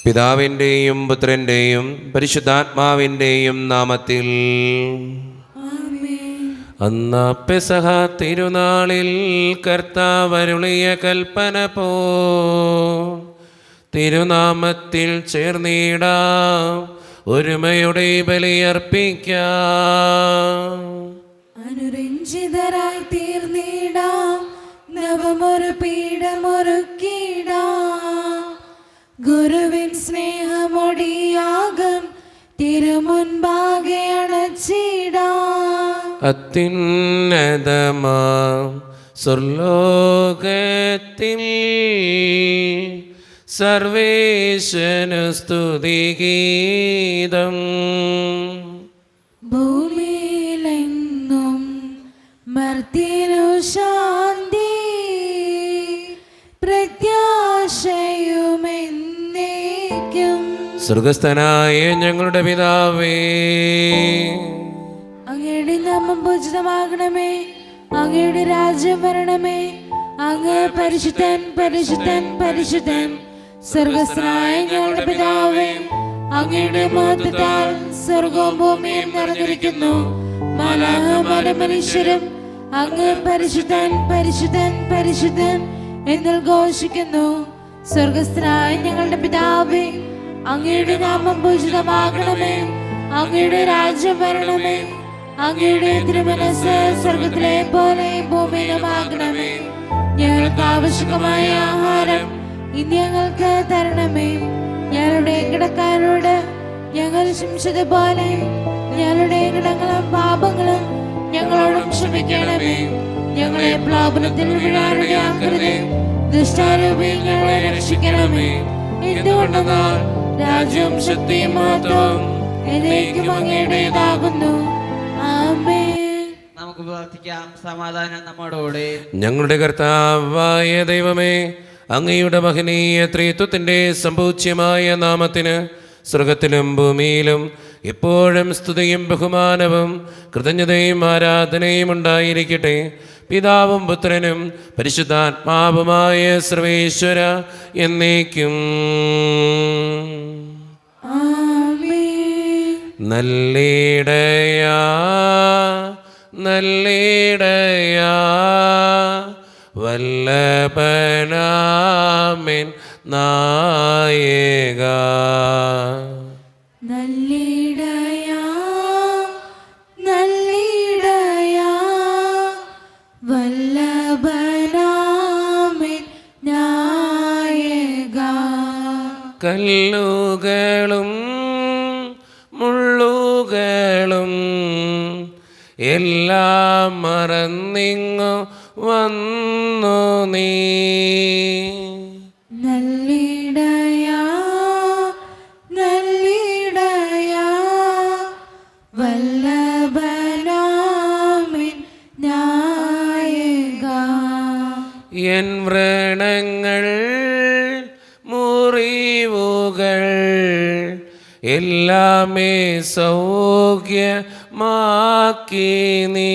പിതാവിൻ്റെയും പുത്രൻ്റെയും പരിശുദ്ധാത്മാവിൻ്റെയും നാമത്തിൽ. അന്നാ പെസഹ തിരുനാളിൽ കർത്താവരുളിയ കൽപ്പന പോ തിരുനാമത്തിൽ ചേർന്നിടാം, ഒരുമയുടെ ബലിയർപ്പിക്കാം. അനുരഞ്ജിതരായി തീർന്നിടാം, നവമൊരു പീഠമൊരുക്കിടാം. ഗുരുവിൻ സ്നേഹമൊടിയാകം തിരുമുൻപാകെ അണച്ചിടാം. അത്യുന്നതമാം സ്വർലോകത്തിൽ സർവേശനു സ്തുതിഗീതം. ഭൂമിയിലെങ്ങും മർത്യനു ശാന്തി, പ്രത്യാശയുമെന്നേക്കും. സ്വർഗസ്ഥനായ ഞങ്ങളുടെ പിതാവേ, അങ്ങയുടെ നാമം പൂജിതമാകണമേ, അങ്ങയുടെ രാജ്യം വരണമേ. അങ്ങ് പരിശുദ്ധൻ പരിശുദ്ധൻ പരിശുദ്ധൻ. സ്വർഗസ്ഥനായ ഞങ്ങളുടെ പിതാവേ, അങ്ങയുടെ മഹത്വത്താൽ സ്വർഗവും ഭൂമിയും നിറഞ്ഞിരിക്കുന്നു. മാലാഖമാരും മനുഷ്യരും അങ്ങ് പരിശുദ്ധൻ പരിശുദ്ധൻ പരിശുദ്ധൻ എന്ന് ഘോഷിക്കുന്നു. സ്വർഗസ്ഥനായ ഞങ്ങളുടെ പിതാവേ, അങ്ങയുടെ നാമം പൂജിതമാകണമേ, അങ്ങയുടെ രാജ്യം വരണമേ. അങ്ങയുടെ തിരുമനസ്സ് സ്വർഗത്തിലെ പോലെ ഭൂമിയിലുമാകണമേ. ഞങ്ങൾക്ക് ആവശ്യമായ ആഹാരം ഇന്ന് ഞങ്ങൾക്ക് തരണമേ. ഞങ്ങളുടെ കിടക്കാരോട് ഞങ്ങൾ ക്ഷമിച്ചതുപോലെ ഞങ്ങളുടെ കിടങ്ങളും പാപങ്ങളും ഞങ്ങളോടും ക്ഷമിക്കണമേ. ഞങ്ങളെ പ്രലോഭനത്തിൽ വീഴാനിടയാക്കരുതേ, ദുഷ്ടാരൂപി ഞങ്ങളെ രക്ഷിക്കണമേ. എന്തുകൊണ്ടെന്നാൽ രാജ്യവും ശക്തിയും മഹത്വവും എന്നേക്കും അങ്ങയുടേതാകുന്നു. ആമേൻ. നമുക്ക് പ്രാർത്ഥിക്കാം. സമാധാനം നമ്മോടുകൂടെ. ഞങ്ങളുടെ കർത്താവായ ദൈവമേ, അങ്ങയുടെ മഹനീയ ത്രിത്വത്തിൻ്റെ സമ്പൂജ്യമായ നാമത്തിന് സ്വർഗത്തിലും ഭൂമിയിലും എപ്പോഴും സ്തുതിയും ബഹുമാനവും കൃതജ്ഞതയും ആരാധനയും ഉണ്ടായിരിക്കട്ടെ. പിതാവും പുത്രനും പരിശുദ്ധാത്മാവുമായ സർവേശ്വര എന്നേക്കും. നല്ലിടയാ നല്ലിടയാ വല്ലഭനാമൻ നായക. നല്ലിടയാ നല്ലിടയാ വല്ലഭനാമൻ നായക. കല്ലുകളും മുള്ളുകളും എല്ലാം മറന്നിങ്ങു വന്നു നീ. നല്ലിടയാ നല്ലിടയാ വല്ലഭനാമൻ നായക. എൻ വ്രണങ്ങൾ മുറിവുകൾ എല്ലാമേ സൗഖ്യമാക്കി നീ.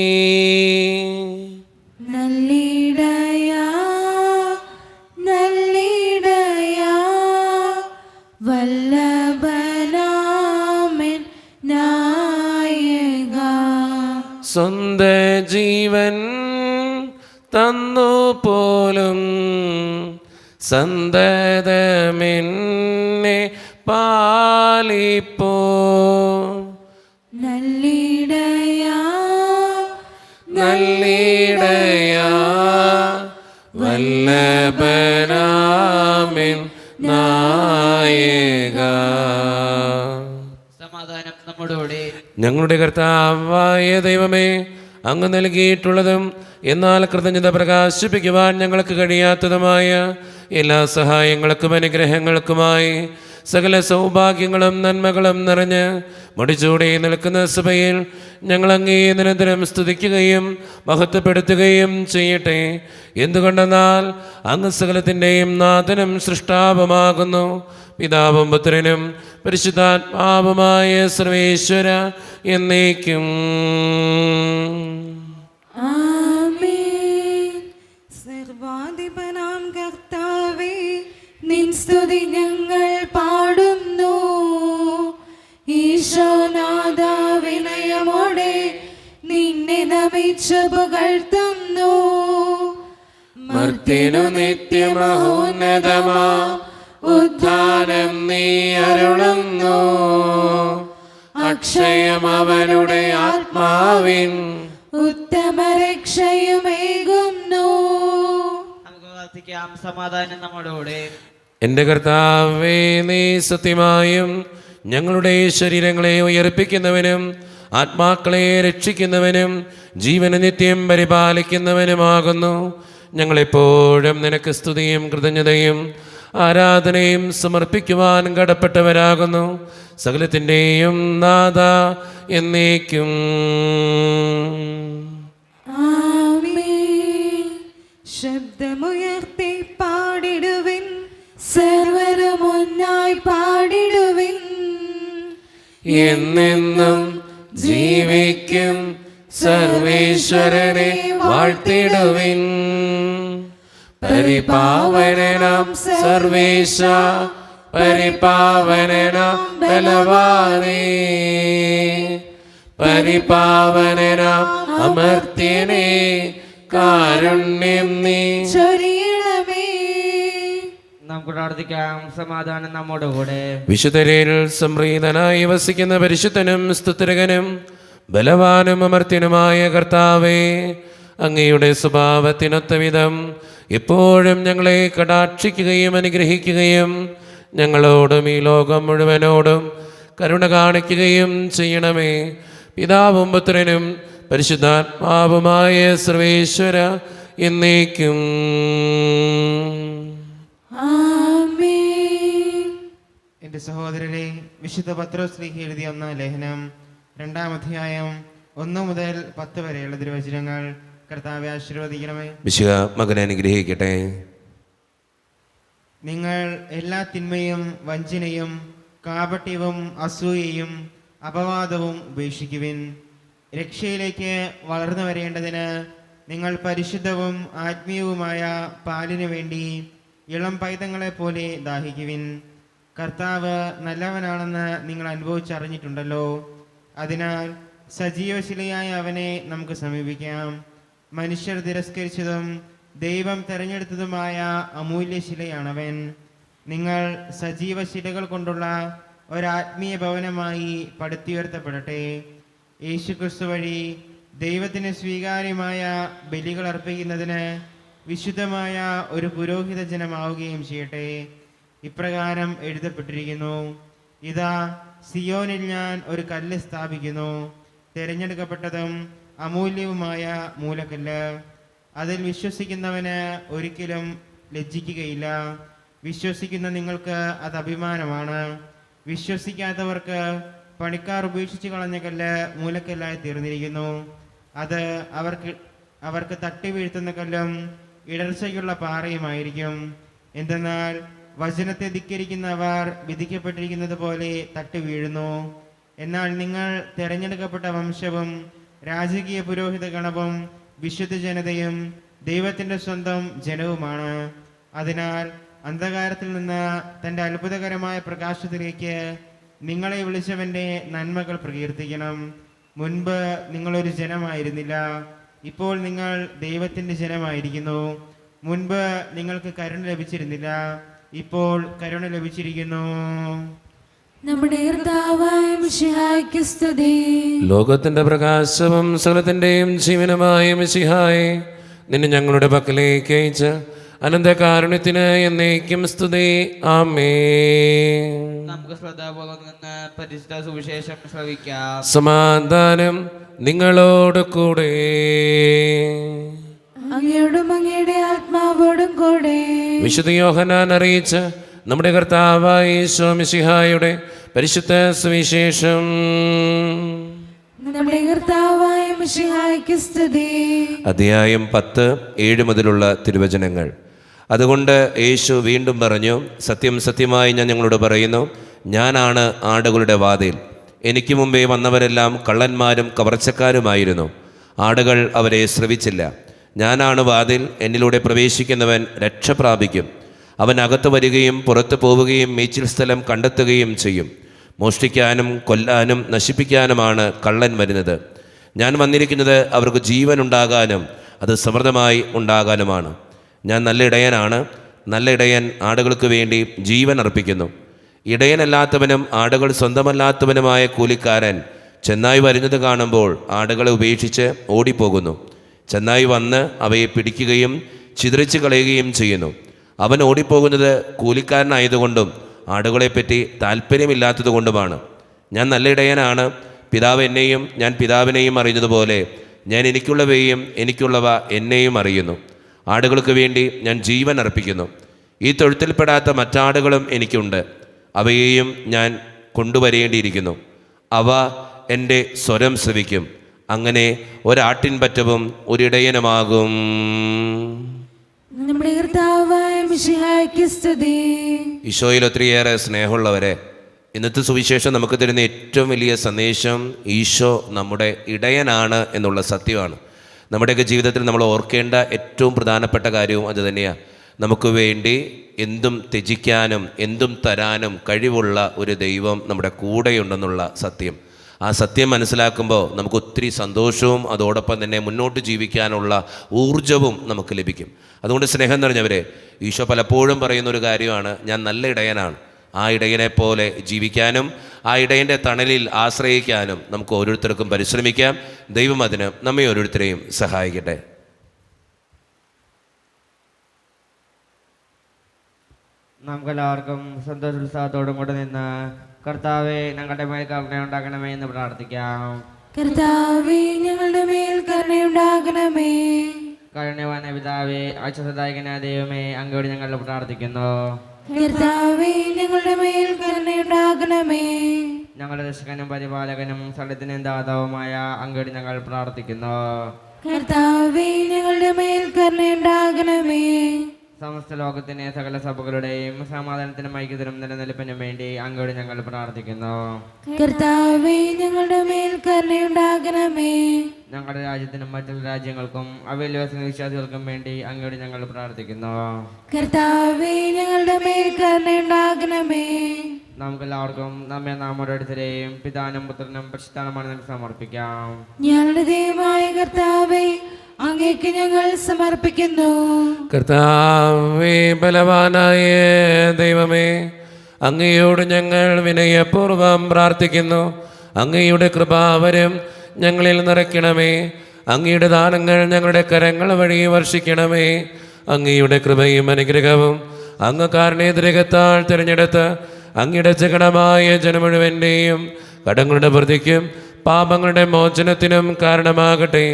നല്ലിടയാ നല്ലിടയാ വല്ലഭനാമൻ നായക. സ്വന്ത ജീവൻ തന്നു പോലും സന്തതമെന്നെ പാലിപ്പോ. നല്ലിടയാ നല്ലിടയാ വല്ലഭനാമൻ നായക. സമാധാനം നമ്മോടുകൂടെ. ഞങ്ങളുടെ കർത്താവായ ദൈവമേ, അങ്ങ് നൽകിയിട്ടുള്ളതും എന്നാൽ കൃതജ്ഞത പ്രകാശിപ്പിക്കുവാൻ ഞങ്ങൾക്ക് കഴിയാത്തതുമായ എല്ലാ സഹായങ്ങൾക്കും അനുഗ്രഹങ്ങൾക്കുമായി സകല സൗഭാഗ്യങ്ങളും നന്മകളും നിറഞ്ഞ് മുടിച്ചൂടി നിൽക്കുന്ന സഭയിൽ ഞങ്ങൾ അങ്ങേ നിരന്തരം സ്തുതിക്കുകയും മഹത്വപ്പെടുത്തുകയും ചെയ്യട്ടെ. എന്തുകൊണ്ടെന്നാൽ അങ്ങ് സകലത്തിൻ്റെയും നാഥനും സൃഷ്ടാവുമാകുന്നു. പിതാവും പുത്രനും പരിശുദ്ധാത്മാവുമായ സർവേശ്വര എന്നേക്കും. സർവാധിപനാം കർത്താവേ, നിൻ സ്തുതി ഞങ്ങൾ പാടുന്നു. നയിച്ചു പുകഴ്ത്തുന്നു. മർത്തിനു നിത്യമഹോന്നതമാ ഉദ്ധാനം നീ അരുളുന്നു. അക്ഷയം അവനുടെ ആത്മാവിൻ ഉത്തമ രക്ഷയുമേകുന്നു. നമുക്ക് പ്രാർത്ഥിക്കാം. സമാധാനം നമ്മോടുകൂടെ. എൻ്റെ കർത്താവേ, നീ സത്യമായും ഞങ്ങളുടെ ശരീരങ്ങളെ ഉയർപ്പിക്കുന്നവനും ആത്മാക്കളെ രക്ഷിക്കുന്നവനും ജീവന നിത്യം പരിപാലിക്കുന്നവനുമാകുന്നു. ഞങ്ങളെപ്പോഴും നിനക്ക് സ്തുതിയും കൃതജ്ഞതയും ആരാധനയും സമർപ്പിക്കുവാൻ കടപ്പെട്ടവരാകുന്നു. സകലത്തിൻ്റെയും നാഥ എന്നേക്കും. ആമേൻ. ശബ്ദമുയർത്തി പാടിടുവിൻ, സർവരും ഒന്നായി പാടിടുവിൻ. എന്നെന്നും ജീവിക്കും സർവേശ്വരനെ വാഴ്ത്തിടുവിൻ. പരിപാവനനാം സർവേശ, പരിപാവനനാം ബലവാനേ, പരിപാവനനാം അമർത്യനേ, കാരുണ്യം നീ ചൊരിയണമേ. നമുക്ക് പ്രാർത്ഥിക്കാം. സമാധാനം നമ്മോടുകൂടെ. വിശുദ്ധരിൽ സംപ്രീതനായി വസിക്കുന്ന പരിശുദ്ധനും സ്തുതിരകനും ബലവാനും അമർത്യനുമായ കർത്താവേ, അങ്ങയുടെ സ്വഭാവത്തിനൊത്ത വിധം എപ്പോഴും ഞങ്ങളെ കടാക്ഷിക്കുകയും അനുഗ്രഹിക്കുകയും ഞങ്ങളോടും ഈ ലോകം മുഴുവനോടും കരുണ കാണിക്കുകയും ചെയ്യണമേ. പിതാവും പുത്രനും പരിശുദ്ധാത്മാവുമായ സർവേശ്വര എന്നേക്കും. ആമേൻ. എൻ്റെ സഹോദരരെ, വിശുദ്ധ പത്രോസ്ലീഹ എഴുതിയ ഒന്നാം ലേഖനം 2-ാം അധ്യായം 1 മുതൽ 10 വരെയുള്ള തിരുവചനങ്ങൾ കർത്താവെ ആശീർവദിക്കണമേ. വിശുദ്ധ മകനെ അനുഗ്രഹിക്കട്ടെ. നിങ്ങൾ എല്ലാ തിന്മയും വഞ്ചനയും കാപട്യവും അസൂയയും അപവാദവും ഉപേക്ഷിക്കുവിൻ. രക്ഷയിലേക്ക് വളർന്നു വരേണ്ടതിന് നിങ്ങൾ പരിശുദ്ധവും ആത്മീയവുമായ പാലിനു വേണ്ടി ഇളം പൈതങ്ങളെ പോലെ ദാഹിക്കുവിൻ. കർത്താവ് നല്ലവനാണെന്ന് നിങ്ങൾ അനുഭവിച്ചറിഞ്ഞിട്ടുണ്ടല്ലോ. അതിനാൽ സജീവശിലയായ അവനെ നമുക്ക് സമീപിക്കാം. മനുഷ്യർ തിരസ്കരിച്ചതും ദൈവം തെരഞ്ഞെടുത്തതുമായ അമൂല്യശിലയാണവൻ. നിങ്ങൾ സജീവ ശിലകൾ കൊണ്ടുള്ള ഒരാത്മീയ ഭവനമായി പടുത്തുയർത്തപ്പെടട്ടെ. യേശുക്രിസ്തു വഴി ദൈവത്തിന് സ്വീകാര്യമായ ബലികൾ അർപ്പിക്കുന്നതിന് വിശുദ്ധമായ ഒരു പുരോഹിത ജനമാവുകയും ചെയ്യട്ടെ. ഇപ്രകാരം എഴുതപ്പെട്ടിരിക്കുന്നു: ഇതാ, സിയോനിൽ ഞാൻ ഒരു കല്ല് സ്ഥാപിക്കുന്നു, തിരഞ്ഞെടുക്കപ്പെട്ടതും അമൂല്യവുമായ മൂലക്കല്ല്. അതിൽ വിശ്വസിക്കുന്നവന് ഒരിക്കലും ലജ്ജിക്കുകയില്ല. വിശ്വസിക്കുന്ന നിങ്ങൾക്ക് അത് അഭിമാനമാണ്. വിശ്വസിക്കാത്തവർക്ക് പണിക്കാർ ഉപേക്ഷിച്ച് കളഞ്ഞ കല്ല് മൂലക്കല്ലായി തീർന്നിരിക്കുന്നു. അത് അവർക്ക് തട്ടി വീഴ്ത്തുന്ന കല്ലും ഇടർച്ചയ്ക്കുള്ള പാറയുമായിരിക്കും. എന്തെന്നാൽ വചനത്തെ ധിക്കരിക്കുന്നവർ വിധിക്കപ്പെട്ടിരിക്കുന്നത് പോലെ തട്ടി വീഴുന്നു. എന്നാൽ നിങ്ങൾ തിരഞ്ഞെടുക്കപ്പെട്ട വംശവും രാജകീയ പുരോഹിത ഗണവും വിശുദ്ധ ജനതയും ദൈവത്തിൻ്റെ സ്വന്തം ജനവുമാണ്. അതിനാൽ അന്ധകാരത്തിൽ നിന്ന് തൻ്റെ അത്ഭുതകരമായ പ്രകാശത്തിലേക്ക് നിങ്ങളെ വിളിച്ചവൻ്റെ നന്മകൾ പ്രകീർത്തിക്കണം. മുൻപ് നിങ്ങളൊരു ജനമായിരുന്നില്ല, ഇപ്പോൾ നിങ്ങൾ ദൈവത്തിൻ്റെ ജനമായിരിക്കുന്നു. മുൻപ് നിങ്ങൾക്ക് കരുണ ലഭിച്ചിരുന്നില്ല, ഇപ്പോൾ കരുണ ലഭിച്ചിരിക്കുന്നു. നമ്മുടെ കർത്താവായ മിശിഹായ്ക്ക് സ്തുതി. ലോകത്തിന്റെ പ്രകാശവും സകലത്തിന്റെയും ജീവനുമായ മിശിഹായെ, നിന്നെ ഞങ്ങളുടെ പക്കലേക്ക് അയച്ച അനന്തകാരുണ്യത്തിന് എന്നേക്കും സ്തുതി. ആമേൻ. നമുക്ക് ശ്രദ്ധാപൂർവം നിന്ന് പരിശുദ്ധ സുവിശേഷം ശ്രവിക്കാം. സമാധാനം നിങ്ങളോട് കൂടെ. അങ്ങയോടും അങ്ങയുടെ ആത്മാവോടും കൂടെ. വിശുദ്ധ യോഹന്നാൻ അറിയിച്ച നമ്മുടെ കർത്താവായ യേശു മിശിഹായുടെ പരിശുദ്ധ സുവിശേഷം. നമ്മുടെ കർത്താവായ മിശിഹായ്ക്ക് സ്തുതി. അധ്യായം 10, 7 മുതലുള്ള തിരുവചനങ്ങൾ. അതുകൊണ്ട് യേശു വീണ്ടും പറഞ്ഞു, സത്യം സത്യമായി ഞാൻ നിങ്ങളോട് പറയുന്നു, ഞാനാണ് ആടുകളുടെ വാതിൽ. എനിക്ക് മുമ്പേ വന്നവരെല്ലാം കള്ളന്മാരും കവർച്ചക്കാരുമായിരുന്നു. ആടുകൾ അവരെ ശ്രവിച്ചില്ല. ഞാനാണ് വാതിൽ. എന്നിലൂടെ പ്രവേശിക്കുന്നവൻ രക്ഷ പ്രാപിക്കും. അവൻ അകത്ത് വരികയും പുറത്തു പോവുകയും മേച്ചിൽ സ്ഥലം കണ്ടെത്തുകയും ചെയ്യും. മോഷ്ടിക്കാനും കൊല്ലാനും നശിപ്പിക്കാനുമാണ് കള്ളൻ വരുന്നത്. ഞാൻ വന്നിരിക്കുന്നത് അവർക്ക് ജീവൻ ഉണ്ടാകാനും അത് സമൃദ്ധമായി ഉണ്ടാകാനുമാണ്. ഞാൻ നല്ല ഇടയനാണ്. നല്ല ഇടയൻ ആടുകൾക്ക് വേണ്ടി ജീവൻ അർപ്പിക്കുന്നു. ഇടയനല്ലാത്തവനും ആടുകൾ സ്വന്തമല്ലാത്തവനുമായ കൂലിക്കാരൻ ചെന്നായി വരുന്നത് കാണുമ്പോൾ ആടുകളെ ഉപേക്ഷിച്ച് ഓടിപ്പോകുന്നു. ചെന്നായി വന്ന് അവയെ പിടിക്കുകയും ചിതറിച്ച് കളയുകയും ചെയ്യുന്നു. അവൻ ഓടിപ്പോകുന്നത് കൂലിക്കാരനായതുകൊണ്ടും ആടുകളെപ്പറ്റി താല്പര്യമില്ലാത്തതുകൊണ്ടുമാണ്. ഞാൻ നല്ല ഇടയനാണ്. പിതാവ് എന്നെയും ഞാൻ പിതാവിനെയും അറിയുന്നതുപോലെ ഞാൻ എനിക്കുള്ളവയും എനിക്കുള്ളവ എന്നെയും അറിയുന്നു. ആടുകൾക്ക് വേണ്ടി ഞാൻ ജീവൻ അർപ്പിക്കുന്നു. ഈ തൊഴുത്തിൽപ്പെടാത്ത മറ്റാടുകളും എനിക്കുണ്ട്. അവയെയും ഞാൻ കൊണ്ടുവരേണ്ടിയിരിക്കുന്നു. അവ എൻ്റെ സ്വരം ശ്രവിക്കും. അങ്ങനെ ഒരാട്ടിൻപറ്റവും ഒരിടയനുമാകും. നമ്മുടെ കർത്താവായ മിശിഹായ്ക്ക് സ്തുതി. ഈശോയിൽ ഒത്തിരിയേറെ സ്നേഹമുള്ളവരെ, ഇന്നത്തെ സുവിശേഷം നമുക്ക് തരുന്ന ഏറ്റവും വലിയ സന്ദേശം ഈശോ നമ്മുടെ ഇടയനാണ് എന്നുള്ള സത്യമാണ്. നമ്മുടെയൊക്കെ ജീവിതത്തിൽ നമ്മൾ ഓർക്കേണ്ട ഏറ്റവും പ്രധാനപ്പെട്ട കാര്യവും അത് തന്നെയാണ്. നമുക്ക് വേണ്ടി എന്തും ത്യജിക്കാനും എന്തും തരാനും കഴിവുള്ള ഒരു ദൈവം നമ്മുടെ കൂടെയുണ്ടെന്നുള്ള സത്യം. ആ സത്യം മനസ്സിലാക്കുമ്പോൾ നമുക്ക് ഒത്തിരി സന്തോഷവും അതോടൊപ്പം തന്നെ മുന്നോട്ട് ജീവിക്കാനുള്ള ഊർജവും നമുക്ക് ലഭിക്കും. അതുകൊണ്ട് സ്നേഹം നിറഞ്ഞവരെ, ഈശോ പലപ്പോഴും പറയുന്നൊരു കാര്യമാണ്, ഞാൻ നല്ല ഇടയനാണ്. ആ ഇടയനെ പോലെ ജീവിക്കാനും ആ ഇടയൻ്റെ തണലിൽ ആശ്രയിക്കാനും നമുക്ക് ഓരോരുത്തർക്കും പരിശ്രമിക്കാം. ദൈവം അതിന് നമ്മെ ഓരോരുത്തരെയും സഹായിക്കട്ടെ. നമുക്കെല്ലാവർക്കും സന്തോഷോത്സാഹത്തോടും കൂടെ നിന്ന് കർത്താവെ ഞങ്ങളുടെ മേൽ കരുണയുണ്ടാകണമേ എന്ന് പ്രാർത്ഥിക്കാം. കർത്താവേ, ഞങ്ങളുടെ മേൽ കരുണയുണ്ടാകണമേ. കരുണവാന പിതാവേ, ആശ്വാസദായകനായ ദൈവമേ, അങ്ങയോട് ഞങ്ങൾ പ്രാർത്ഥിക്കുന്നു. കർത്താവേ, ഞങ്ങളുടെ മേൽ കരുണയുണ്ടാകണമേ. ഞങ്ങളുടെ രക്ഷകനും പരിപാലകനും സ്ഥലത്തിനും ദാതാവുമായ അങ്ങയോട് ഞങ്ങൾ പ്രാർത്ഥിക്കുന്നു. കർത്താവേ, ഞങ്ങളുടെ മേൽ കരുണയുണ്ടാകണമേ. സമസ്ത ലോകത്തിന് സകല സഭകളുടെയും സമാധാനത്തിനും ഐക്യത്തിനും നിലനിൽപ്പിനും വേണ്ടി അങ്ങയോട് ഞങ്ങൾ പ്രാർത്ഥിക്കുന്നു. കർത്താവേ, ഞങ്ങളുടെ മേൽ കരുണയുണ്ടാകണമേ. ഞങ്ങളുടെ രാജ്യത്തിനും മറ്റുള്ള രാജ്യങ്ങൾക്കും അവയിൽ വസിക്കുന്ന വിശ്വാസികൾക്കും വേണ്ടി അങ്ങയോട് ഞങ്ങൾ പ്രാർത്ഥിക്കുന്നു. കർത്താവേ, ഞങ്ങളുടെ മേൽ കരുണയുണ്ടാകണമേ. നമുക്കെല്ലാവർക്കും നമ്മെ നാം ഓരോരുത്തരെയും പിതാനും പുത്രനും പരിശുദ്ധാത്മാവിനും നമുക്ക് സമർപ്പിക്കാം. ഞങ്ങളുടെ ദൈവമായ കർത്താവേ, അങ്ങേക്ക് ഞങ്ങൾ സമർപ്പിക്കുന്നു. കർത്താവേ, ബലവാനായ ദൈവമേ, അങ്ങയോട് ഞങ്ങൾ വിനയപൂർവ്വം പ്രാർത്ഥിക്കുന്നു. അങ്ങയുടെ കൃപാവരം ഞങ്ങളിൽ നിറയ്ക്കണമേ. അങ്ങയുടെ ദാനങ്ങൾ ഞങ്ങളുടെ കരങ്ങൾ വഴി വർഷിക്കണമേ. അങ്ങയുടെ കൃപയും അനുഗ്രഹവും അങ്ങ് കാരുണ്യതിരകത്താൽ തിരഞ്ഞെടുത്ത് അങ്ങയുടെ ജഗണമായ ജനം മുഴുവൻ്റെയും കടങ്ങളുടെ വൃദ്ധിക്കും പാപങ്ങളുടെ മോചനത്തിനും കാരണമാകട്ടെ.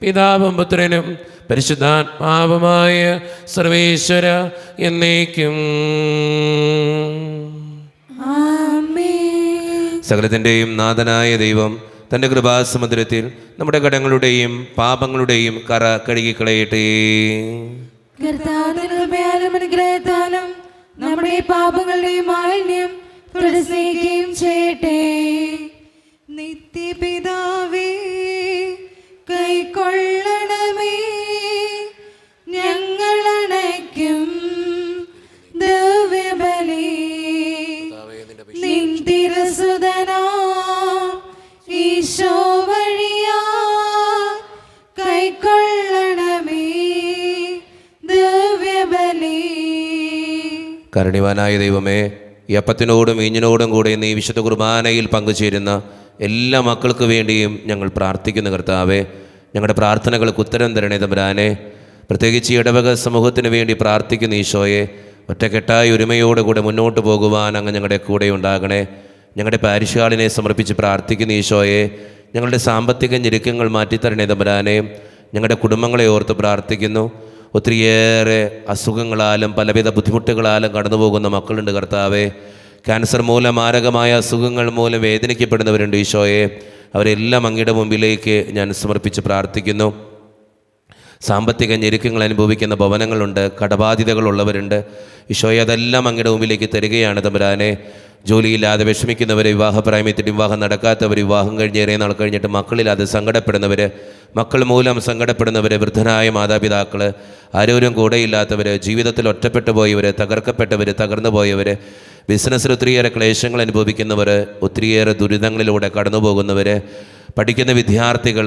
പിതാവും പുത്രനും പരിശുദ്ധാത്മാവുമായ സർവേശ്വര എന്നേക്കും. ആമേൻ. സകലത്തിൻ്റെയും നാഥനായ ദൈവം തൻ്റെ കൃപാസമുദ്രത്തിൽ നമ്മുടെ കടങ്ങളുടെയും പാപങ്ങളുടെയും കറ കഴുകിക്കളയട്ടെ. കർത്താവിന്റെ കൃപയാലും അനുഗ്രഹത്താലും നമ്മുടെ പാപങ്ങളുടെയും മാലിന്യം തുടരുകയും ചെയ്യട്ടെ. നിത്യപിതാവേ, കൈക്കൊള്ളണമേ ഞങ്ങളണയ്ക്കും ദിവ്യബലി. നിൻ തിരുസുതനാം ഈശോ വഴിയാ കൈക്കൊള്ളണമേ ദിവ്യബലി. കാരുണ്യവാനായ ദൈവമേ, ഈ അപ്പത്തിനോടും വീഞ്ഞിനോടും കൂടെ നീ വിശുദ്ധ കുർബാനയിൽ പങ്കുചേരുന്ന എല്ലാ മക്കൾക്ക് വേണ്ടിയും ഞങ്ങൾ പ്രാർത്ഥിക്കുന്നു. കർത്താവേ, ഞങ്ങളുടെ പ്രാർത്ഥനകൾക്ക് ഉത്തരം തരണേ തമ്പുരാനെ. പ്രത്യേകിച്ച് ഇടവക സമൂഹത്തിന് വേണ്ടി പ്രാർത്ഥിക്കുന്ന ഈശോയെ, ഒറ്റക്കെട്ടായി ഒരുമയോടുകൂടെ മുന്നോട്ട് പോകുവാൻ അങ്ങ് ഞങ്ങളുടെ കൂടെ ഉണ്ടാകണേ. ഞങ്ങളുടെ പാരിഷാളിനെ സമർപ്പിച്ച് പ്രാർത്ഥിക്കുന്ന ഈശോയെ, ഞങ്ങളുടെ സാമ്പത്തിക ഞെരുക്കങ്ങൾ മാറ്റിത്തരണേ തമ്പുരാനെ. ഞങ്ങളുടെ കുടുംബങ്ങളെ ഓർത്ത് പ്രാർത്ഥിക്കുന്നു. ഒത്തിരിയേറെ അസുഖങ്ങളാലും പലവിധ ബുദ്ധിമുട്ടുകളാലും കടന്നു പോകുന്ന മക്കളുണ്ട് കർത്താവേ. ക്യാൻസർ മൂലം മാരകമായ അസുഖങ്ങൾ മൂലം വേദനിക്കപ്പെടുന്നവരുണ്ട് ഈശോയെ. അവരെല്ലാം അങ്ങയുടെ മുമ്പിലേക്ക് ഞാൻ സമർപ്പിച്ച് പ്രാർത്ഥിക്കുന്നു. സാമ്പത്തിക ഞെരുക്കങ്ങൾ അനുഭവിക്കുന്ന ഭവനങ്ങളുണ്ട്, കടബാധ്യതകളുള്ളവരുണ്ട് ഈശോയെ. അതെല്ലാം അങ്ങയുടെ മുമ്പിലേക്ക് തരികയാണ് തമ്പുരാനെ. ജോലിയില്ലാതെ വിഷമിക്കുന്നവർ, വിവാഹപ്രായത്തിൽ വിവാഹം നടക്കാത്തവർ, വിവാഹം കഴിഞ്ഞ് ഏറെ നാൾ കഴിഞ്ഞിട്ട് മക്കളില്ലാതെ സങ്കടപ്പെടുന്നവർ, മക്കൾ മൂലം സങ്കടപ്പെടുന്നവർ, വൃദ്ധനായ മാതാപിതാക്കൾ, ആരോരും കൂടെയില്ലാത്തവർ, ജീവിതത്തിൽ ഒറ്റപ്പെട്ടു പോയവർ, തകർക്കപ്പെട്ടവർ, തകർന്നു പോയവർ, ബിസിനസ്സിൽ ഒത്തിരിയേറെ ക്ലേശങ്ങൾ അനുഭവിക്കുന്നവർ, ഒത്തിരിയേറെ ദുരിതങ്ങളിലൂടെ കടന്നു പോകുന്നവർ, പഠിക്കുന്ന വിദ്യാർത്ഥികൾ,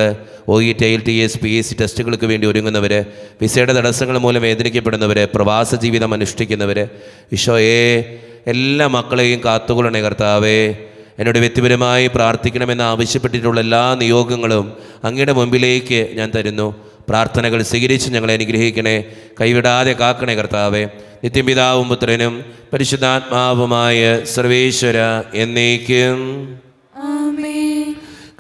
OET, IELTS, PSC ടെസ്റ്റുകൾക്ക് വേണ്ടി ഒരുങ്ങുന്നവർ, വിസയുടെ തടസ്സങ്ങൾ മൂലം വേദനിക്കപ്പെടുന്നവർ, പ്രവാസ ജീവിതം അനുഷ്ഠിക്കുന്നവർ, ഈശോയെ എല്ലാ മക്കളെയും കാത്തുകൊള്ളണേ കർത്താവേ. എന്നോട് വ്യക്തിപരമായി പ്രാർത്ഥിക്കണമെന്ന് ആവശ്യപ്പെട്ടിട്ടുള്ള എല്ലാ നിയോഗങ്ങളും അങ്ങയുടെ മുമ്പിലേക്ക് ഞാൻ തരുന്നു. പ്രാർത്ഥനകൾ സ്വീകരിച്ച് ഞങ്ങളെ അനുഗ്രഹിക്കണേ, കൈവിടാതെ കാക്കണേ കർത്താവേ. നിത്യപിതാവും പുത്രനും പരിശുദ്ധാത്മാവുമായ സർവേശ്വര എന്നേക്കും.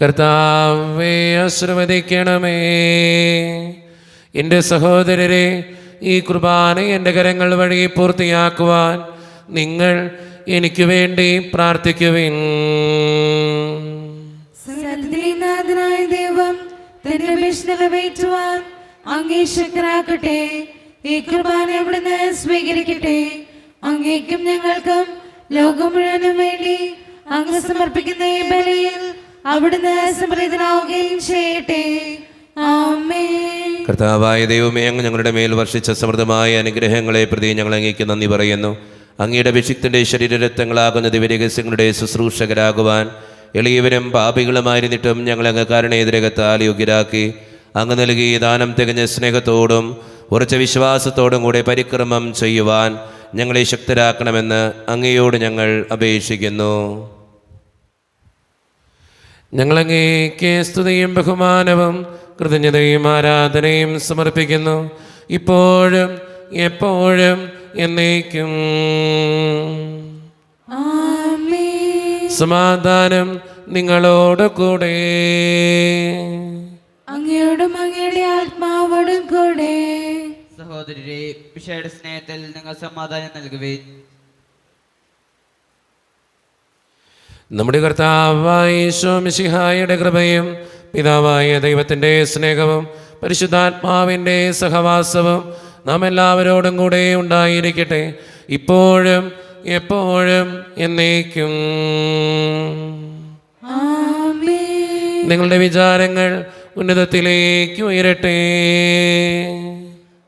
കർത്താവേ ആശീർവദിക്കണമേ. എൻ്റെ സഹോദരരെ, ഈ കുർബാന എൻ്റെ കരങ്ങൾ വഴി പൂർത്തിയാക്കുവാൻ നിങ്ങൾ എനിക്ക് വേണ്ടി പ്രാർത്ഥിക്കുവിൻ. സകലനാഥനായ ദൈവം തന്റെ അപേക്ഷ നിറവേറ്റുവാൻ അങ്ങേ ശക്തരാക്കട്ടെ. ഈ കുർബാന അവിടുന്ന് സ്വീകരിക്കട്ടെ. അങ്ങേക്കും ഞങ്ങൾക്കും ലോകം മുഴുവനും വേണ്ടി അങ്ങ് സമർപ്പിക്കുന്ന ഈ ബലിയിൽ അവിടുന്ന് സംപ്രീതനാവുകയും ചെയ്യട്ടെ. ആമേൻ. കർത്താവായ ദൈവമേ, അങ്ങ് ഞങ്ങളുടെ മേൽ വർഷിച്ച സമൃദ്ധമായ അനുഗ്രഹങ്ങളെ പ്രതി ഞങ്ങൾ അങ്ങേക്ക് നന്ദി പറയുന്നു. അങ്ങയുടെ അഭിഷിക്തൻ്റെ ശരീരരക്തങ്ങളാകുന്ന ദിവ്യരഹസ്യങ്ങളുടെ ശുശ്രൂഷകരാകുവാൻ എളിയവരും പാപികളുമായിരുന്നിട്ടും ഞങ്ങൾ അങ്ങ് കാരുണ്യരകത്താൽ യോഗ്യരാക്കി. അങ്ങ് നൽകിയ ദാനം തികഞ്ഞ സ്നേഹത്തോടും ഉറച്ച വിശ്വാസത്തോടും കൂടെ പരിക്രമം ചെയ്യുവാൻ ഞങ്ങളെ ശക്തരാക്കണമെന്ന് അങ്ങയോട് ഞങ്ങൾ അപേക്ഷിക്കുന്നു. ഞങ്ങളങ്ങേക്ക് സ്തുതിയും ബഹുമാനവും കൃതജ്ഞതയും ആരാധനയും സമർപ്പിക്കുന്നു, ഇപ്പോഴും എപ്പോഴും എന്നേക്കും. ആമേൻ. സമാധാനം നിങ്ങളോട് കൂടെ. അങ്ങയോടും അങ്ങയുടെ ആത്മാവോടും കൂടെ. സഹോദരരെ, വിശയുടെ സ്നേഹത്തിൽ നിങ്ങൾ സമാധാനം നൽകുവിൻ. നമ്മുടെ കർത്താവായ യേശു മിശിഹായുടെ കൃപയും പിതാവായ ദൈവത്തിൻ്റെ സ്നേഹവും പരിശുദ്ധാത്മാവിൻ്റെ സഹവാസവും നാം എല്ലാവരോടും കൂടെ ഉണ്ടായിരിക്കട്ടെ, ഇപ്പോഴും എപ്പോഴും എന്നേക്കും. ആമേൻ. നിങ്ങളുടെ വിചാരങ്ങൾ ഉന്നതത്തിലേക്ക് ഉയരട്ടെ.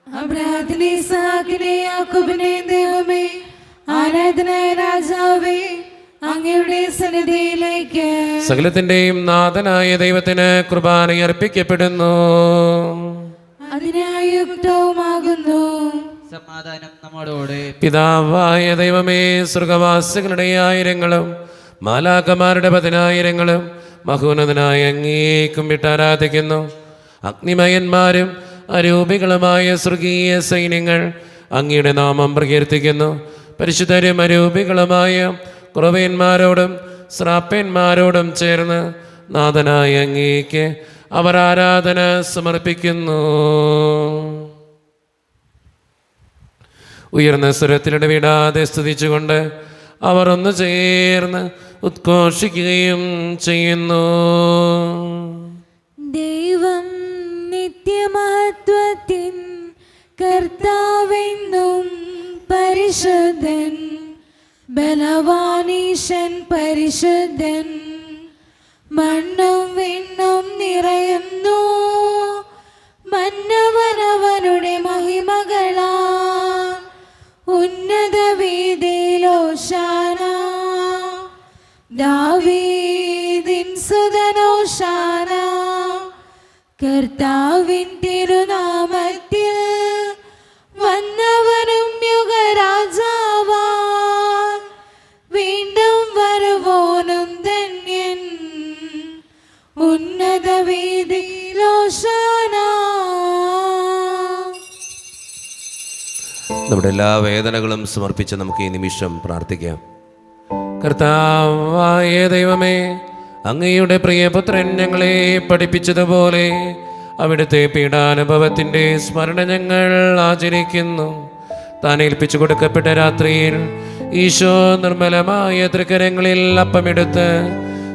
അബ്രാഹത്തിനെ, ഇസ്ഹാക്കിനെ, യാക്കോബിനെ ദൈവമേ, ആരാധനായ രാജാവേ, അങ്ങയുടെ സന്നിധിയിലേക്ക് സകലത്തിൻ്റെയും നാഥനായ ദൈവത്തിന് കുർബാന അർപ്പിക്കപ്പെടുന്നു. അതിനായി യുക്തവുമാകുന്നു. സമാധാനം നമ്മോടുകൂടെ. പിതാവായ ദൈവമേ, സ്വർഗവാസികളുടെ ആയിരങ്ങളും മാലാഖമാരുടെ 10,000 മഹോന്നതനായ അങ്ങേക്കും വിട്ടാരാധിക്കുന്നു. അഗ്നിമയന്മാരും അരൂപികളുമായ സ്വർഗീയ സൈന്യങ്ങൾ അങ്ങയുടെ നാമം പ്രകീർത്തിക്കുന്നു. പരിശുദ്ധരും അരൂപികളുമായ കുറവന്മാരോടും ശ്രാപ്പന്മാരോടും ചേർന്ന് നാഥനായ അങ്ങേക്ക് അവർ ആരാധന സമർപ്പിക്കുന്നു. ഉയർന്ന സ്വരത്തിലൂടെ വിടാതെ സ്തുതിച്ചുകൊണ്ട് അവർ ഒന്ന് ചേർന്ന് ഉദ്ഘോഷിക്കുകയും ചെയ്യുന്നു. ദൈവം നിത്യമഹത്വത്തിൻ കർത്താവെന്നും പരിശുദ്ധൻ, ബലവാനീശൻ പരിശുദ്ധൻ. മണ്ണും വിണ്ണും നിറയുന്നു മന്നവനവനുടെ മഹിമകളാ. ഉന്നത വീതിയിലോശാന, ദാവീദിൻ സുതനോശാന. കർത്താവിൻ തിരുനാമത്തിൽ വന്നവനും യുഗരാജാവാൻ, വീണ്ടും വരുവോനും ധന്യൻ. ഉന്നത വീതിയിലോശാന. നമ്മുടെ എല്ലാ വേദനകളും സമർപ്പിച്ച് നമുക്ക് ഈ നിമിഷം പ്രാർത്ഥിക്കാം. കർത്താവായ ദൈവമേ, അങ്ങയുടെ പ്രിയപുത്രൻ ഞങ്ങളെ പഠിപ്പിച്ചതുപോലെ അവിടുത്തെ പീഡാനുഭവത്തിൻ്റെ സ്മരണ ഞങ്ങൾ ആചരിക്കുന്നു. താൻ ഏൽപ്പിച്ചു കൊടുക്കപ്പെട്ട രാത്രിയിൽ ഈശോ നിർമ്മലമായ തൃക്കരങ്ങളിൽ അപ്പമെടുത്ത്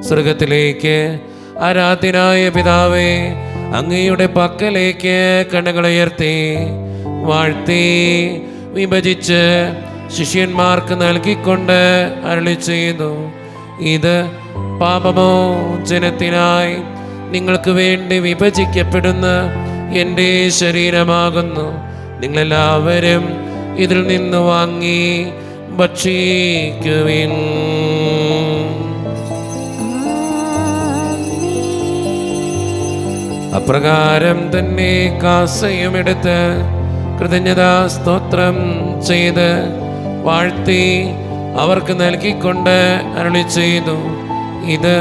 സ്വർഗത്തിലേക്ക് ആരാധ്യനായ പിതാവേ അങ്ങയുടെ പക്കലേക്ക് കണ്ണുകളുയർത്തി വാഴ്ത്തി വിഭജിച്ച് ശിഷ്യന്മാർക്ക് നൽകിക്കൊണ്ട് അരുളി ചെയ്തു, ഇത് പാപമോചനത്തിനായി നിങ്ങൾക്ക് വേണ്ടി വിഭജിക്കപ്പെടുന്ന എൻ്റെ ശരീരമാകുന്നു. നിങ്ങളെല്ലാവരും ഇതിൽ നിന്ന് വാങ്ങി ഭക്ഷിക്കുവിൻ. അപ്രകാരം തന്നെ കാസയുമെടുത്ത് കൃതജ്ഞതാ സ്തോത്രം ചെയ്ത് വാഴ്ത്തി അവർക്ക് നൽകിക്കൊണ്ട് അരുളി ചെയ്തു, ഇത്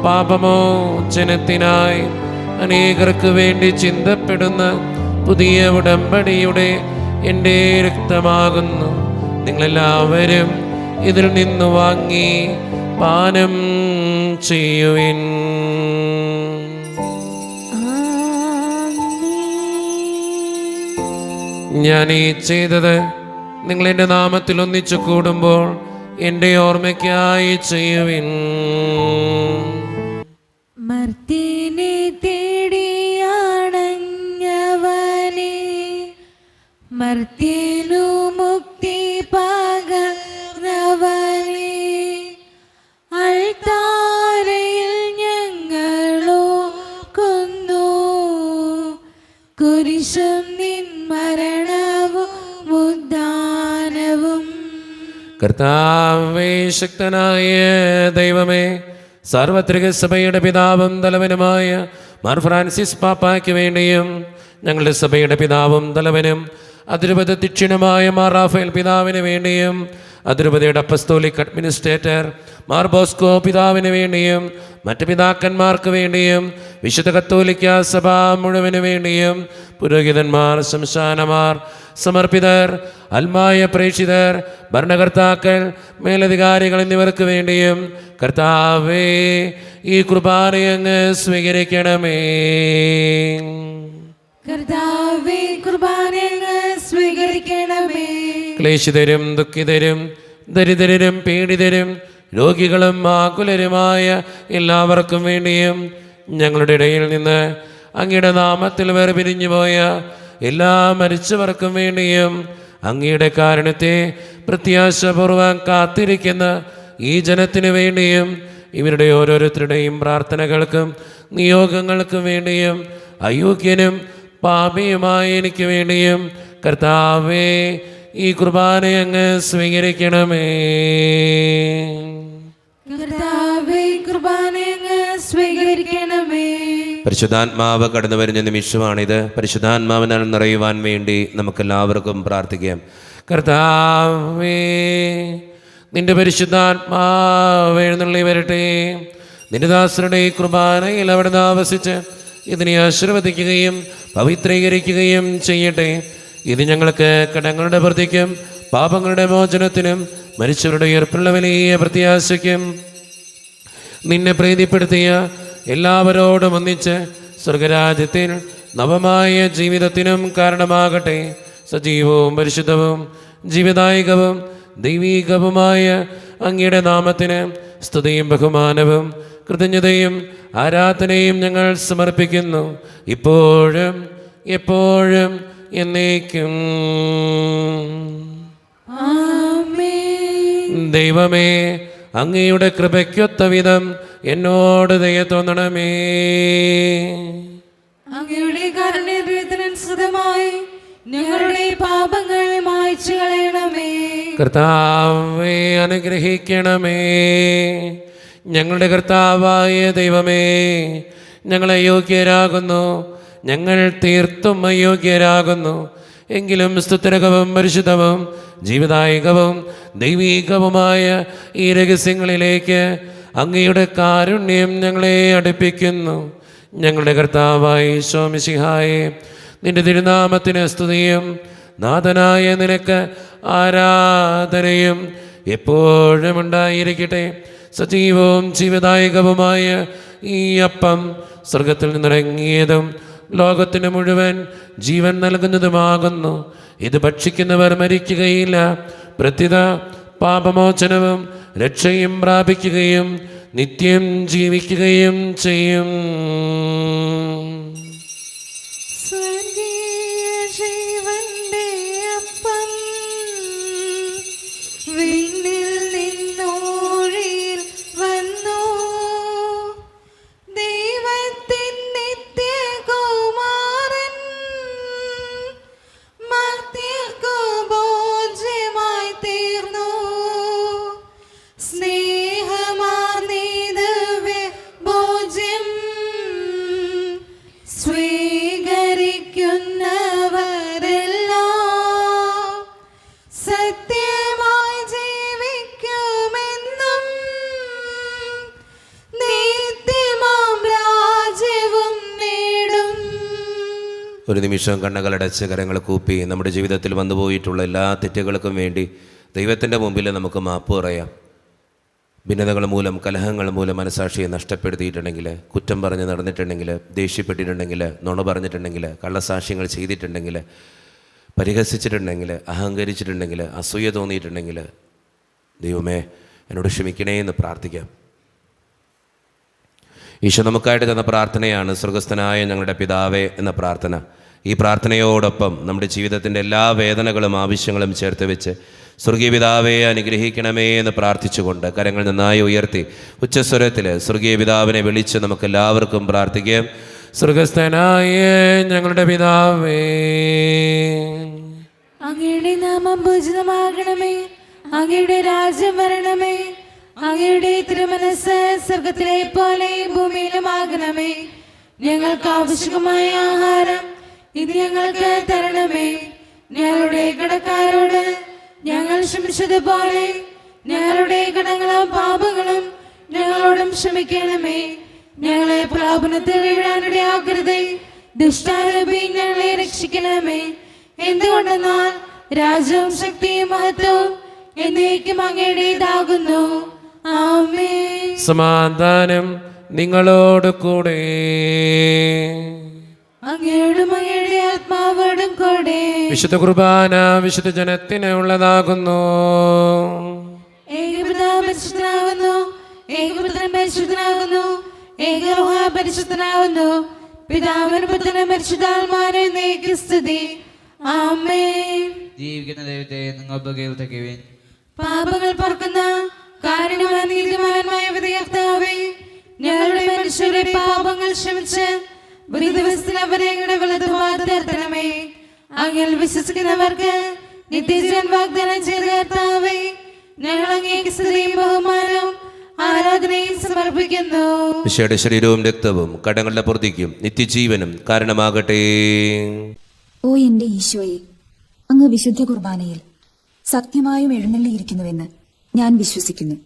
പാപമോചനത്തിനായി അനേകർക്ക് വേണ്ടി ചിന്തപ്പെടുന്ന പുതിയ ഉടമ്പടിയുടെ എൻ്റെ രക്തമാകുന്നു. നിങ്ങളെല്ലാവരും ഇതിൽ നിന്ന് വാങ്ങി പാനം ചെയ്യുവിൻ. ഞാൻ ഈ ചെയ്തത് നിങ്ങൾ എൻ്റെ നാമത്തിൽ ഒന്നിച്ചു കൂടുമ്പോൾ എൻ്റെ ഓർമ്മയ്ക്കായി ചെയ്യുവിൻ. മർത്യനെ തേടിയാണഞ്ഞവനെ, മർത്യനു മുക്തി പകർന്നവനെ, അൾത്താരയിൽ ഞങ്ങളോ കൊന്നു, കുരിശും നിൻ മരണവും ഉദ്ധാനവും. കർത്താവേ, ശക്തനായ ദൈവമേ, സാർവത്രിക സഭയുടെ പിതാവും തലവനുമായ മാർ ഫ്രാൻസിസ് പാപ്പായ്ക്ക് വേണ്ടിയും ഞങ്ങളുടെ സഭയുടെ പിതാവും തലവനും അതിരൂപത ദക്ഷിണമായ മാർ റാഫേൽ പിതാവിന് വേണ്ടിയും അതിരൂപതയുടെ അപ്പസ്തോലിക് അഡ്മിനിസ്ട്രേറ്റർ മാർ ബോസ്കോ പിതാവിന് വേണ്ടിയും മറ്റ് പിതാക്കന്മാർക്ക് വേണ്ടിയും വിശുദ്ധ കത്തോലിക്ക സഭ മുഴുവന് വേണ്ടിയും പുരോഹിതന്മാർ, ശംശാനമാർ, സമർപ്പിതർ, അൽമായ പ്രേക്ഷിതർ, ഭരണകർത്താക്കൾ, മേലധികാരികൾ എന്നിവർക്ക് വേണ്ടിയും കർത്താവേ, ഈ കുർബാനയങ്ങ് സ്വീകരിക്കണമേ. കർത്താവേ, കുർബാനയങ്ങ് സ്വീകരിക്കണമേ. ക്ലേശിതരും ദുഃഖിതരും ദരിദ്രരും പീഡിതരും രോഗികളും ആകുലരുമായ എല്ലാവർക്കും വേണ്ടിയും ഞങ്ങളുടെ ഇടയിൽ നിന്ന് അങ്ങയുടെ നാമത്തിൽ വേർപിരിഞ്ഞു പോയ എല്ലാ മരിച്ചവർക്കും വേണ്ടിയും അങ്ങയുടെ കാരുണ്യത്തെ പ്രത്യാശപൂർവ്വം കാത്തിരിക്കുന്ന ഈ ജനത്തിനു വേണ്ടിയും ഇവരുടെ ഓരോരുത്തരുടെയും പ്രാർത്ഥനകൾക്കും നിയോഗങ്ങൾക്കും വേണ്ടിയും അയോഗ്യനും പാപിയുമായ എനിക്ക് വേണ്ടിയും കർത്താവേ, ഈ കുർബാനയങ്ങ് സ്വീകരിക്കണമേ. കർത്താവേ, കുർബാനയങ്ങ് സ്വീകരിക്കണമേ. പരിശുദ്ധാത്മാവ് കടന്നു വരുന്ന നിമിഷമാണിത്. പരിശുദ്ധാത്മാവിനാൽ നിറയുവാൻ വേണ്ടി നമുക്കെല്ലാവർക്കും പ്രാർത്ഥിക്കാം. കർത്താവേ, നിന്റെ പരിശുദ്ധാത്മാവ് എഴുന്നള്ളി വരട്ടെ. നിന്റെ ദാസരുടെ ഈ കുർബാനയിൽ അവിടെ ആവസിച്ച് ഇതിനെ ആശീർവദിക്കുകയും പവിത്രീകരിക്കുകയും ചെയ്യട്ടെ. ഇത് ഞങ്ങൾക്ക് കടങ്ങളുടെ പ്രതിക്കും പാപങ്ങളുടെ മോചനത്തിനും മരിച്ചവരുടെ ഉയർപ്പുള്ള വലിയ പ്രത്യാശയ്ക്കും നിന്നെ പ്രീതിപ്പെടുത്തിയ എല്ലാവരോടും ഒന്നിച്ച് സ്വർഗരാജ്യത്തിൽ നവമായ ജീവിതത്തിനും കാരണമാകട്ടെ. സജീവവും പരിശുദ്ധവും ജീവദായകവും ദൈവീകവുമായ അങ്ങയുടെ നാമത്തിന് സ്തുതിയും ബഹുമാനവും കൃതജ്ഞതയും ആരാധനയും ഞങ്ങൾ സമർപ്പിക്കുന്നു, ഇപ്പോഴും എപ്പോഴും എന്നേക്കും. ആമേൻ. ദൈവമേ, അങ്ങയുടെ കൃപയ്ക്കൊത്ത വിധം എന്നോട് ദയ തോന്നണമേ. അങ്ങയുടെ കാരുണ്യത്തിനനുസൃതമായി ഞങ്ങളുടെ പാപങ്ങൾ മായ്ച്ചു കളയണമേ. കർത്താവേ, അനുഗ്രഹിക്കണമേ. ഞങ്ങളുടെ കർത്താവായ ദൈവമേ, ഞങ്ങൾ അയോഗ്യരാകുന്നു, ഞങ്ങൾ തീർത്തും അയോഗ്യരാകുന്നു. എങ്കിലും സ്തുത്യർഹവും പരിശുദ്ധവും ജീവദായകവും ദൈവീകവുമായ ഈ രഹസ്യങ്ങളിലേക്ക് അങ്ങയുടെ കാരുണ്യം ഞങ്ങളെ അടുപ്പിക്കുന്നു. ഞങ്ങളുടെ കർത്താവായ ഈശോ മിശിഹായേ, നിന്റെ തിരുനാമത്തിന് സ്തുതിയും നാഥനായ നിനക്ക് ആരാധനയും എപ്പോഴും ഉണ്ടായിരിക്കട്ടെ. സജീവവും ജീവദായകവുമായ ഈ അപ്പം സ്വർഗത്തിൽ നിന്നിറങ്ങിയതും ലോകത്തിന് മുഴുവൻ ജീവൻ നൽകുന്നതുമാകുന്നു. ഇത് ഭക്ഷിക്കുന്നവർ മരിക്കുകയില്ല, പ്രത്യുത പാപമോചനവും രക്ഷയും പ്രാപിക്കുകയും നിത്യം ജീവിക്കുകയും ചെയ്യും. സ്വർഗീയ ജീവന്റെ അപ്പം വിണ്ണിൽ നിന്നോഴിയിൽ വന്നു, ദൈവത്തിൻ നിത്യകുമാരൻ മർത്യർക്കു ഭോജ്യമായി തീർന്നു. സ്നേഹമാർന്നീ ദിവ്യ ഭോജ്യം ഒരു നിമിഷം കണ്ണുകളടച്ച് കരങ്ങൾ കൂപ്പി നമ്മുടെ ജീവിതത്തിൽ വന്നുപോയിട്ടുള്ള എല്ലാ തെറ്റുകൾക്കും വേണ്ടി ദൈവത്തിൻ്റെ മുമ്പിൽ നമുക്ക് മാപ്പ് പറയാം. ഭിന്നതകൾ മൂലം, കലഹങ്ങൾ മൂലം മനസാക്ഷിയെ നഷ്ടപ്പെടുത്തിയിട്ടുണ്ടെങ്കിൽ, കുറ്റം പറഞ്ഞ് നടന്നിട്ടുണ്ടെങ്കിൽ, ദേഷ്യപ്പെട്ടിട്ടുണ്ടെങ്കിൽ, നുണ പറഞ്ഞിട്ടുണ്ടെങ്കിൽ, കള്ളസാക്ഷ്യങ്ങൾ ചെയ്തിട്ടുണ്ടെങ്കിൽ, പരിഹസിച്ചിട്ടുണ്ടെങ്കിൽ, അഹങ്കരിച്ചിട്ടുണ്ടെങ്കിൽ, അസൂയ തോന്നിയിട്ടുണ്ടെങ്കിൽ, ദൈവമേ എന്നോട് ക്ഷമിക്കണേ എന്ന് പ്രാർത്ഥിക്കാം. ഈശോ നമുക്കായിട്ട് തന്ന പ്രാർത്ഥനയാണ് സ്വർഗസ്ഥനായ ഞങ്ങളുടെ പിതാവേ എന്ന പ്രാർത്ഥന. ഈ പ്രാർത്ഥനയോടൊപ്പം നമ്മുടെ ജീവിതത്തിൻ്റെ എല്ലാ വേദനകളും ആവശ്യങ്ങളും ചേർത്ത് വെച്ച് സ്വർഗീയ പിതാവേ അനുഗ്രഹിക്കണമേ എന്ന് പ്രാർത്ഥിച്ചുകൊണ്ട് കരങ്ങൾ നന്നായി ഉയർത്തി ഉച്ചസ്വരത്തിൽ സ്വർഗീയ പിതാവിനെ വിളിച്ച് നമുക്ക് എല്ലാവർക്കും പ്രാർത്ഥിക്കാം. സ്വർഗസ്ഥനായ ഞങ്ങളുടെ പിതാവേ, അങ്ങയുടെ നാമം പൂജിതമാകണമേ, അങ്ങയുടെ രാജ്യം വരണമേ, അങ്ങയുടെ തിരുമനസ്സ് സ്വർഗത്തിലെ പോലെ ഭൂമിയിലുമാകണമേ. ഞങ്ങൾക്ക് ആവശ്യമായ ആഹാരം ഇത് ഞങ്ങൾക്ക് തരണമേ. ഞങ്ങളുടെ കടക്കാരോട് ഞങ്ങൾ ക്ഷമിച്ചതുപോലെ ഞങ്ങളുടെ കടങ്ങളും പാപങ്ങളും ഞങ്ങളോടും ക്ഷമിക്കണമേ. ഞങ്ങളെ പ്രലോഭനത്തിൽ വീഴാനിടയാക്കരുതേ, ദുഷ്ടാരൂപി ഞങ്ങളെ രക്ഷിക്കണമേ. എന്തുകൊണ്ടെന്നാൽ രാജ്യവും ശക്തിയും മഹത്വവും എന്നേക്കും അങ്ങയുടേതാകുന്നു. ആമേൻ. സമാധാനം നിങ്ങളോട് കൂടെ. അങ്ങയോടും അങ്ങയുടെ ആത്മാവോടും കൂടെ. വിശുദ്ധ കുർബാന വിശുദ്ധ ജനത്തിന് ഉള്ളതാകുന്നു. ഏകപിതാവ് പരിശുദ്ധനാകുന്നു, ഏകപുത്രൻ പരിശുദ്ധനാകുന്നു, ഏകരൂഹ പരിശുദ്ധനാകുന്നു. പിതാവിനും പുത്രനും പരിശുദ്ധാത്മാവിനും എന്നേക്കും സ്തുതി. ആമേൻ. ജീവിക്കുന്ന ദൈവത്തെ നിങ്ങൾ പ്രകീർത്തിക്കുവിൻ. പാപങ്ങൾ പൊറുക്കുന്ന കാരുണ്യവാൻ നീതിമാനായ വിധികർത്താവേ, ഞങ്ങളുടെ മനുഷ്യരുടെ പാപങ്ങൾ ക്ഷമിച്ച് ദിവസത്തിൽ അവരെ വലതുഭാഗത്തേ. അങ്ങിൽ വിശ്വസിക്കുന്നവർക്ക് നിത്യജീവൻ വാഗ്ദാനം ചെയ്ത കർത്താവേ, ഞങ്ങൾ അങ്ങേക്ക് സ്തുതിയും ബഹുമാനവും ആരാധനയും സമർപ്പിക്കുന്നു. ഈശോയുടെ ശരീരവും രക്തവും കടങ്ങളുടെ പൂർത്തിക്കും നിത്യജീവനും കാരണമാകട്ടെ. ഓ എന്റെ ഈശോയെ, അങ്ങ് വിശുദ്ധ കുർബാനയിൽ സത്യമായും എഴുന്നള്ളിയിരിക്കുന്നുവെന്ന് ഞാൻ വിശ്വസിക്കുന്നു.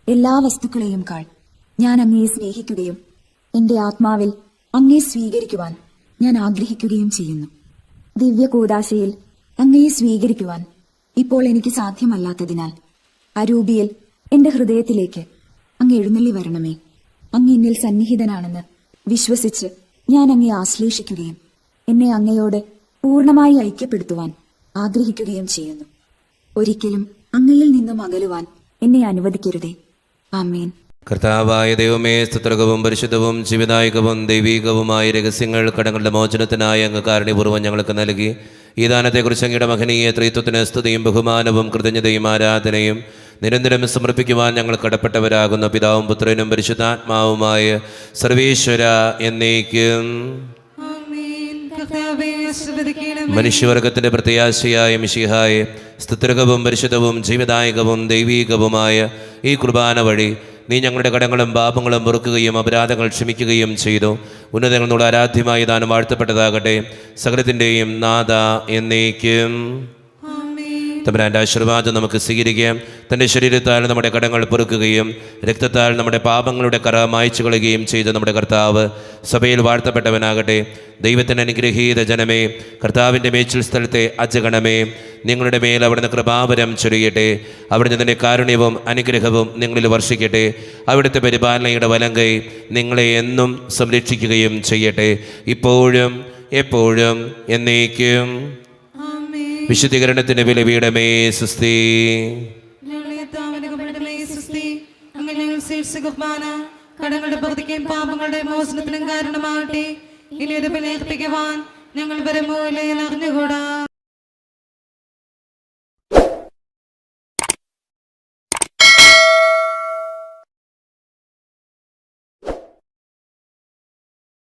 എല്ലാ വസ്തുക്കളെയും കാൾ ഞാൻ അങ്ങയെ സ്നേഹിക്കുകയും എന്റെ ആത്മാവിൽ അങ്ങയെ സ്വീകരിക്കുവാൻ ഞാൻ ആഗ്രഹിക്കുകയും ചെയ്യുന്നു. ദിവ്യ കൂദാശയിൽ അങ്ങയെ സ്വീകരിക്കുവാൻ ഇപ്പോൾ എനിക്ക് സാധ്യമല്ലാത്തതിനാൽ അരൂപിയിൽ എന്റെ ഹൃദയത്തിലേക്ക് അങ്ങ് എഴുന്നള്ളി വരണമേ. അങ്ങ് എന്നിൽ സന്നിഹിതനാണെന്ന് വിശ്വസിച്ച് ഞാൻ അങ്ങയെ ആശ്ലേഷിക്കുകയും എന്നെ അങ്ങയോട് പൂർണ്ണമായി ഐക്യപ്പെടുത്തുവാൻ ആഗ്രഹിക്കുകയും ചെയ്യുന്നു. ഒരിക്കലും അങ്ങയിൽ നിന്നും അകലുവാൻ എന്നെ അനുവദിക്കരുതേ. ആമേൻ. കർത്താവായ ദൈവമേ, സ്തുത്രകവും പരിശുദ്ധവും ജീവദായകവും ദൈവീകവുമായ രഹസ്യങ്ങൾ കടങ്ങളുടെ മോചനത്തിനായി അങ്ങ് കാരുണ്യപൂർവ്വം ഞങ്ങൾക്ക് നൽകി. ഈ ദാനത്തെക്കുറിച്ച് അങ്ങയുടെ മഹനീയ ത്രിത്വത്തിന് സ്തുതിയും ബഹുമാനവും കൃതജ്ഞതയും ആരാധനയും നിരന്തരം സമർപ്പിക്കുവാൻ ഞങ്ങൾ കടപ്പെട്ടവരാകുന്ന പിതാവും പുത്രനും പരിശുദ്ധാത്മാവുമായ സർവേശ്വര എന്നേക്കും. മനുഷ്യവർഗത്തിന്റെ പ്രത്യാശയായ മിശിഹായെ, സ്തുത്രകവും പരിശുദ്ധവും ജീവദായകവും ദൈവീകവുമായ ഈ കുർബാന വഴി നീ ഞങ്ങളുടെ കടങ്ങളും പാപങ്ങളും പൊറുക്കുകയും അപരാധങ്ങൾ ക്ഷമിക്കുകയും ചെയ്തു. ഉന്നതങ്ങളോട് ആരാധ്യമായി ദാനം വാഴ്ത്തപ്പെട്ടതാകട്ടെ. സകലത്തിൻ്റെയും നാഥ എന്നേക്കും. തമ്പുരാന്റെ ആശീർവാദം നമുക്ക് സ്വീകരിക്കാം. തൻ്റെ ശരീരത്താൽ നമ്മുടെ കടങ്ങൾ പൊറുക്കുകയും രക്തത്താൽ നമ്മുടെ പാപങ്ങളുടെ കറ മായ്ച്ചു കളയുകയും ചെയ്ത നമ്മുടെ കർത്താവ് സഭയിൽ വാഴ്ത്തപ്പെട്ടവനാകട്ടെ. ദൈവത്തിന് അനുഗ്രഹീത ജനമേ, കർത്താവിൻ്റെ മേച്ചിൽ സ്ഥലത്തെ അജഗണമേ, നിങ്ങളുടെ മേൽ അവിടുന്ന് കൃപാവരം ചൊരിയട്ടെ. അവിടുന്ന് തന്നെ കാരുണ്യവും അനുഗ്രഹവും നിങ്ങളിൽ വർഷിക്കട്ടെ. അവിടുത്തെ പരിപാലനയുടെ വലങ്കൈ നിങ്ങളെ എന്നും സംരക്ഷിക്കുകയും ചെയ്യട്ടെ, ഇപ്പോഴും എപ്പോഴും എന്നേക്കും. വിശുദ്ധീകരണത്തിന്റെ വിലപീഠമേ സുസ്തി. കടങ്ങളുടെ പ്രവൃത്തിക്കും പാപങ്ങളുടെ മോചനത്തിനും കാരണമാകട്ടെ. ഇനി ഇത് ബലിയർപ്പിക്കുവാൻ ഞങ്ങൾ വരുമൂലയിൽ അറിഞ്ഞുകൂടാ.